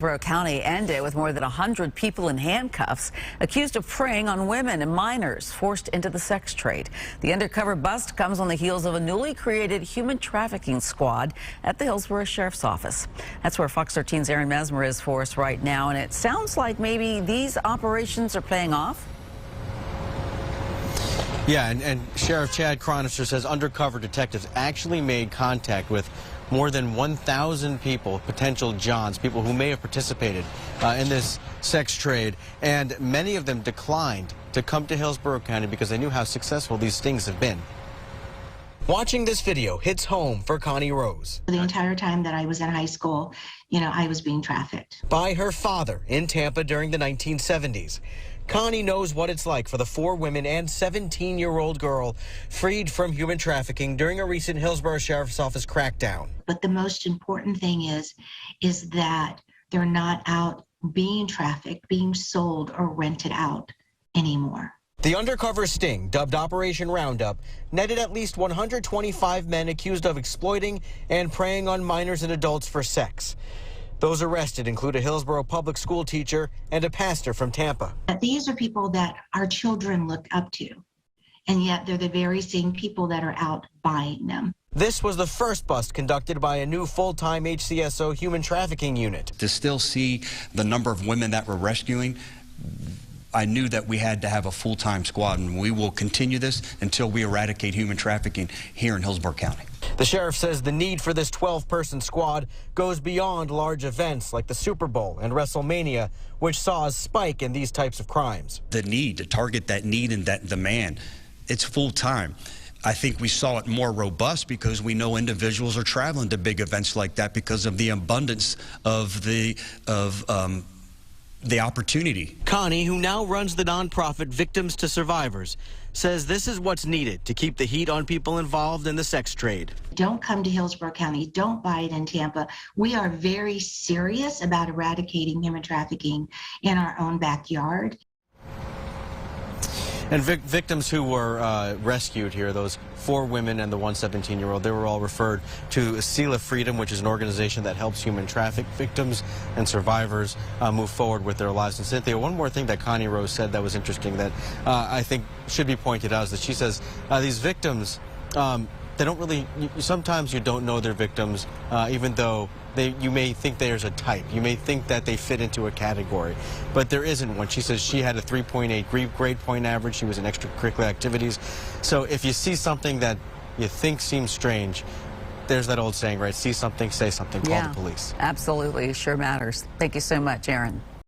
Hillsborough County ended with more than 100 people in handcuffs accused of preying on women and minors forced into the sex trade. The undercover bust comes on the heels of a newly created human trafficking squad at the Hillsborough Sheriff's Office. That's where Fox 13's Aaron Mesmer is for us right now, and it sounds like maybe these operations are paying off. Yeah, and Sheriff Chad Chronister says undercover detectives actually made contact with more than 1,000 people, potential Johns, people who may have participated in this sex trade, and many of them declined to come to Hillsborough County because they knew how successful these stings have been. Watching this video hits home for Connie Rose. The entire time that I was in high school, I was being trafficked. By her father in Tampa during the 1970s. Connie knows what it's like for the 4 women and 17-year-old girl freed from human trafficking during a recent Hillsborough Sheriff's Office crackdown. But the most important thing is that they're not out being trafficked, being sold or rented out anymore. The undercover sting, dubbed Operation Roundup, netted at least 125 men accused of exploiting and preying on minors and adults for sex. Those arrested include a Hillsborough public school teacher and a pastor from Tampa. These are people that our children look up to, and yet they're the very same people that are out buying them. This was the first bust conducted by a new full-time HCSO human trafficking unit. To still see the number of women that we're rescuing, I knew that we had to have a full-time squad, and we will continue this until we eradicate human trafficking here in Hillsborough County. The sheriff says the need for this 12-person squad goes beyond large events like the Super Bowl and WrestleMania, which saw a spike in these types of crimes. The need to target that need and that demand, it's full-time. I think we saw it more robust because we know individuals are traveling to big events like that because of the abundance of the opportunity. Connie, who now runs the nonprofit Victims to Survivors, says this is what's needed to keep the heat on people involved in the sex trade. Don't come to Hillsborough County. Don't buy it in Tampa. We are very serious about eradicating human trafficking in our own backyard. And victims who were rescued here, those 4 women and the one 17-year-old, they were all referred to Seal of Freedom, which is an organization that helps human traffic victims and survivors move forward with their lives. And Cynthia, one more thing that Connie Rose said that was interesting that I think should be pointed out is that she says these victims, they don't really, sometimes you don't know they're victims, even though you may think there's a type. You may think that they fit into a category, but there isn't one. She says she had a 3.8 grade point average. She was in extracurricular activities. So if you see something that you think seems strange, there's that old saying, right? See something, say something, call the police. Absolutely, sure matters. Thank you so much, Aaron.